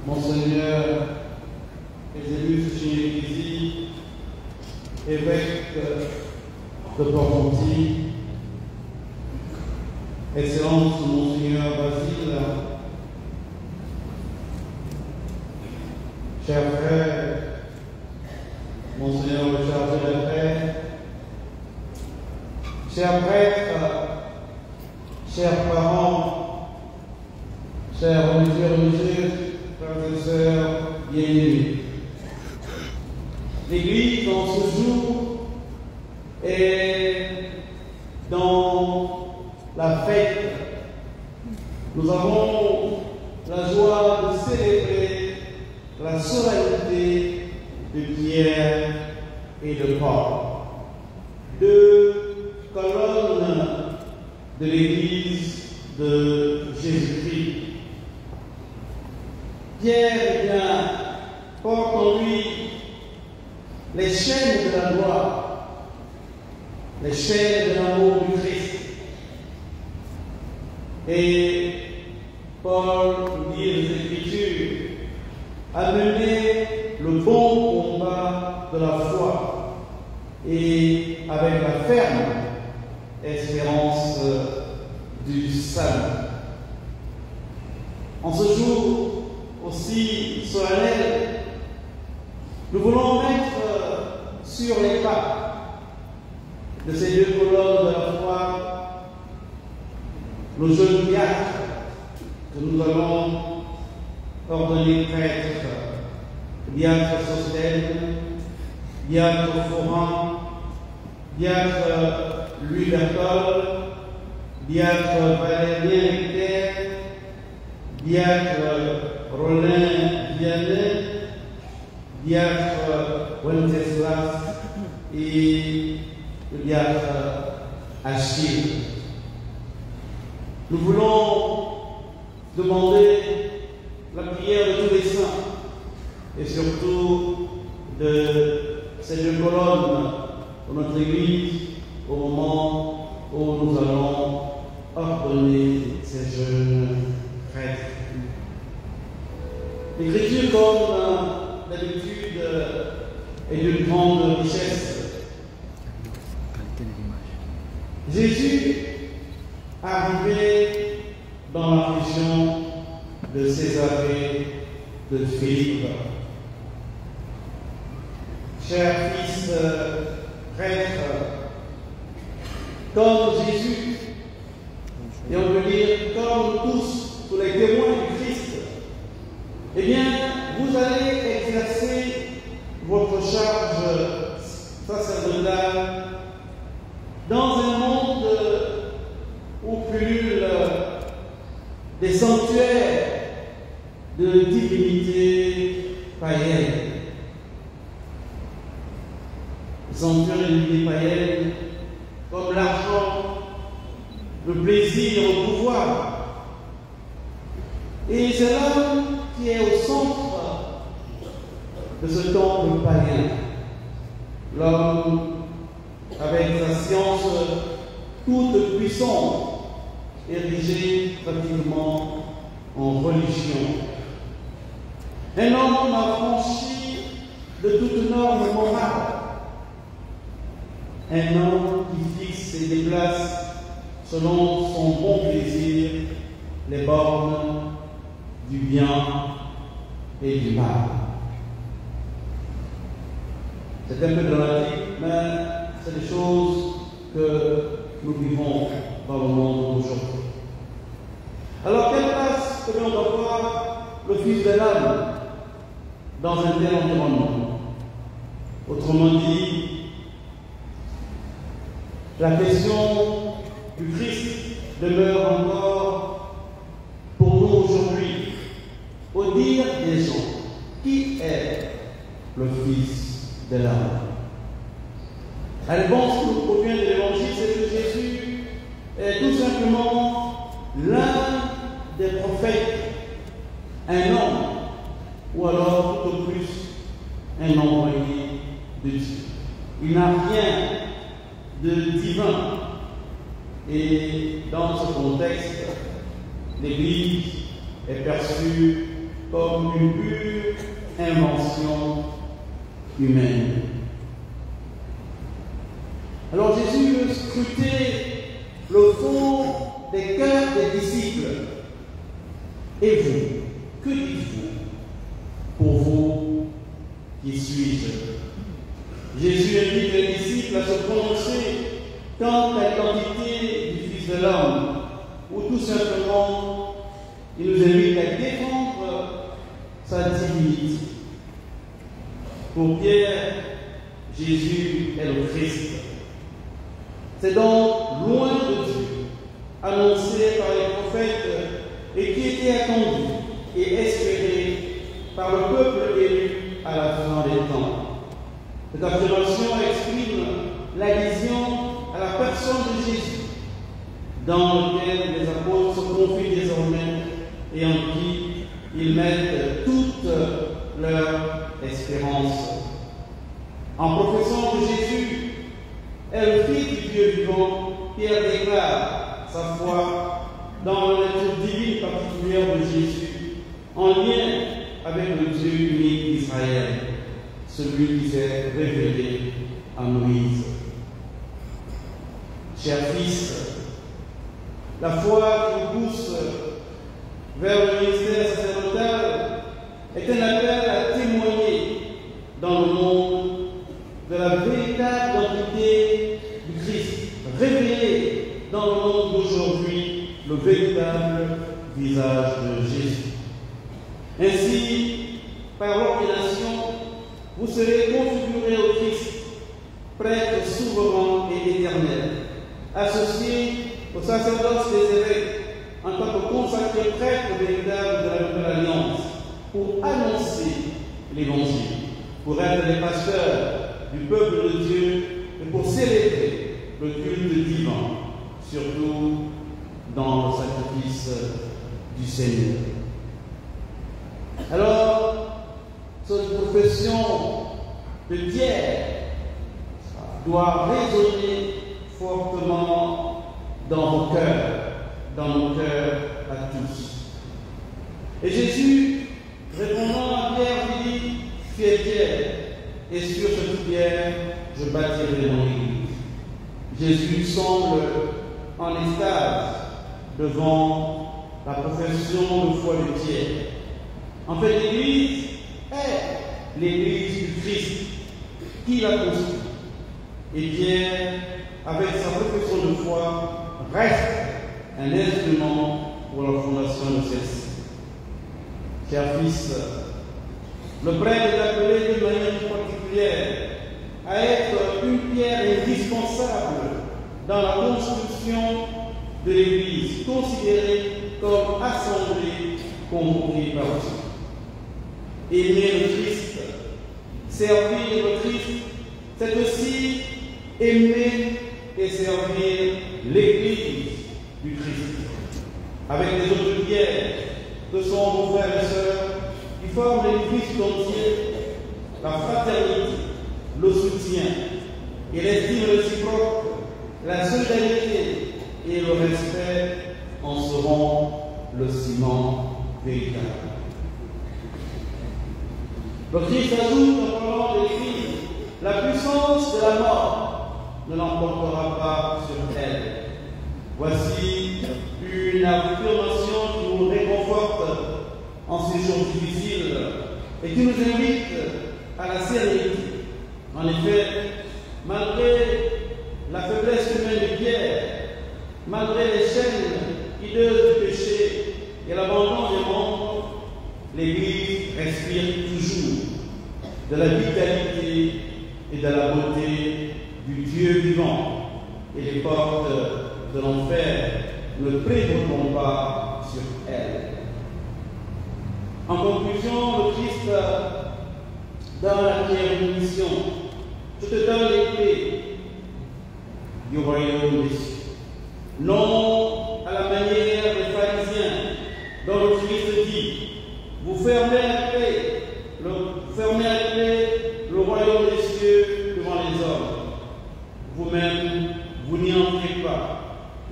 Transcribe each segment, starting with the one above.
Monseigneur Esélius Chiekezi, évêque de Port-Gentil, Excellence Monseigneur Basile, chers frères, Monseigneur le chargé d'affaires, chers prêtres, chers parents, chers religieux, religieuses, frères et sœurs bien-aimés. L'Église, en ce jour, est dans la fête. Nous avons la joie de célébrer la solennité de Pierre et de Paul, deux colonnes de l'Église de Jésus-Christ. Pierre, eh bien, porte en lui les chaînes de la loi, les chaînes de l'amour du Christ. Et Paul, nous dit les Écritures, a mené le bon combat de la foi et avec la ferme espérance du salut. En ce jour aussi solennel, nous voulons mettre sur les pas de ces deux colonnes de la foi nos jeunes diacres que nous allons ordonner prêtres, diacre Sostène, diacre Foran, diacre Louis Bertol, diacre Valérien Lecter, diacre Rollin Vianney, diacre Wenceslas et le diacre Achille. Nous voulons demander la prière de tous les saints et surtout de ces deux colonnes de notre Église au moment où nous allons ordonner ces jeunes prêtres. L'Écriture, comme d'habitude, est d'une grande richesse. Jésus arrivé dans la région de Césarée de Philippe. Chers fils prêtres, comme Jésus, et on peut dire comme tous les témoins du Christ, eh bien, vous allez exercer votre charge sacerdotale dans un monde où pullulent des sanctuaires de divinités païennes. Les sanctuaires de divinités païennes comme l'argent, le plaisir, le pouvoir. Et c'est l'homme qui est au centre de ce temple païen. L'homme avec sa science toute puissante, érigé pratiquement en religion. Un homme affranchi de toute norme morale. Un homme qui fixe et déplace selon son bon plaisir les bornes du bien et du mal. C'est un peu dramatique, mais c'est des choses que nous vivons dans le monde d'aujourd'hui. Alors, quelle place que l'on doit voir le Fils de l'âme dans un tel environnement? Autrement dit, la question du Christ demeure encore pour nous aujourd'hui, au dire des gens, qui est le Fils de l'âme? La réponse qui nous provient de l'Évangile, c'est que Jésus est tout simplement l'un des prophètes, un homme, ou alors tout au plus un envoyé de Dieu. Il n'a rien de divin. Et dans ce contexte, l'Église est perçue comme une pure invention humaine. Alors Jésus veut scruter le fond des cœurs des disciples. Et vous, que dites-vous? Pour vous, qui suis-je? Jésus invite les disciples à se prononcer quant à l'identité du Fils de l'homme, ou tout simplement, il nous invite à défendre sa divinité. Pour Pierre, Jésus est le Christ. C'est donc loin de Dieu, annoncé par les prophètes et qui était attendu et espéré par le peuple élu à la fin des temps. Cette affirmation exprime l'adhésion à la personne de Jésus, dans lequel les apôtres se confient désormais et en qui ils mettent toute leur espérance. En professant que Jésus est le Fils du Dieu vivant, Pierre déclare sa foi dans la nature divine particulière de Jésus, en lien avec le Dieu unique d'Israël, celui qui s'est révélé à Moïse. Cher fils, la foi qui nous pousse vers le ministère sacerdotal est un appel à témoigner dans le monde de la véritable identité du Christ, révéler dans le monde d'aujourd'hui le véritable visage de Jésus. Ainsi, par ordination, vous serez configurés au Christ, prêtre souverain et éternel, associé au sacerdoce des évêques en tant que consacré prêtre véritable de la Nouvelle Alliance, pour annoncer l'Évangile, pour être les pasteurs du peuple de Dieu et pour célébrer le culte divin, surtout dans le sacrifice du Seigneur. Alors, cette profession de Pierre doit résonner fortement dans nos cœurs à tous. Et Jésus, répondant à Pierre, dit: tu es Pierre, et sur cette pierre, je bâtirai mon église. Jésus semble en extase devant la profession de foi de Pierre. En fait, l'Église est l'Église du Christ qui l'a construite. Et Pierre, avec sa profession de foi, reste un instrument pour la fondation de celle-ci. Chers fils, le prêtre est appelé de manière particulière à être une pierre indispensable dans la construction de l'Église, considérée comme assemblée convoquée par Dieu. Aimer le Christ, servir le Christ, c'est aussi aimer et servir l'Église du Christ, avec les autres pierres que sont vos frères et sœurs qui forment l'Église entière, la fraternité, le soutien et l'estime réciproque, la solidarité et le respect en seront le ciment véritable. Le Christ ajoute en parlant de l'Église: la puissance de la mort ne l'emportera pas sur elle. Voici une affirmation qui nous réconforte en ces jours difficiles et qui nous invite à la sérénité. En effet, malgré la faiblesse humaine de Pierre, malgré les chaînes hideuses du péché et l'abandon des membres, l'Église respire toujours de la vitalité et de la beauté du Dieu vivant, et les portes de l'enfer ne prévaudront pas sur elle. En conclusion, le Christ dans la première mission: je te donne les clés du royaume des cieux. Non à la manière des pharisiens, dont le Christ dit: vous fermez la clé, le royaume des cieux devant les hommes. Vous-même, vous n'y entrez pas,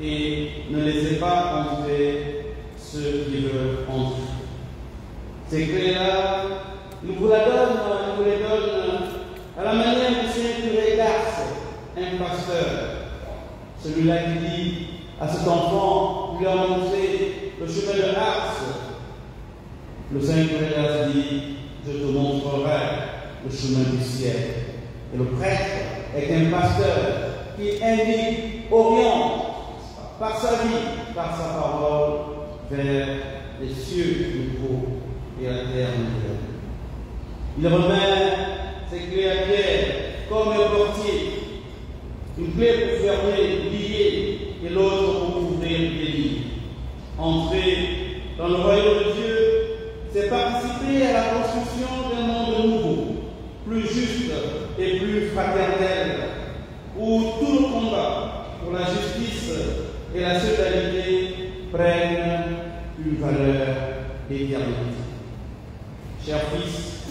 et ne laissez pas entrer ceux qui veulent entrer. Ces clés-là, il vous les donne à la manière du Saint-Curé d'Ars, un pasteur. Celui-là qui dit à cet enfant, lui a montré le chemin de Ars. Le Saint-Curé d'Ars dit, je te montrerai le chemin du ciel. Et le prêtre est un pasteur qui indique, oriente par sa vie, par sa parole, vers les cieux nouveaux et la terre nouvelle. Il remet ses clés à Pierre comme un portier, une clé pour fermer, lier, et l'autre pour ouvrir, bénir. Entrer dans le royaume de Dieu, c'est participer à la construction d'un monde nouveau, plus juste et plus fraternel, où tout le combat pour la justice et la solidarité prennent une valeur éternelle. Chers fils,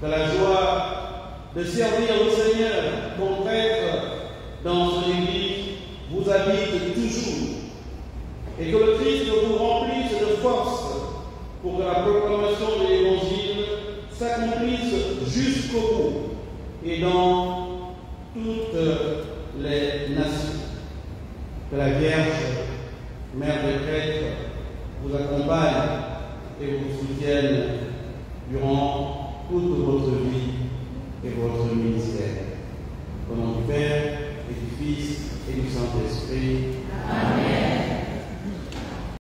que la joie de servir le Seigneur comme prêtre dans son Église vous habite toujours, et que le Christ vous remplisse de force pour que la proclamation de l'Évangile s'accomplisse jusqu'au bout et dans toutes les nations. Que la Vierge, Mère des prêtres, vous accompagne et vous soutienne durant toute votre vie et votre ministère. Au nom du Père et du Fils et du Saint-Esprit. Amen.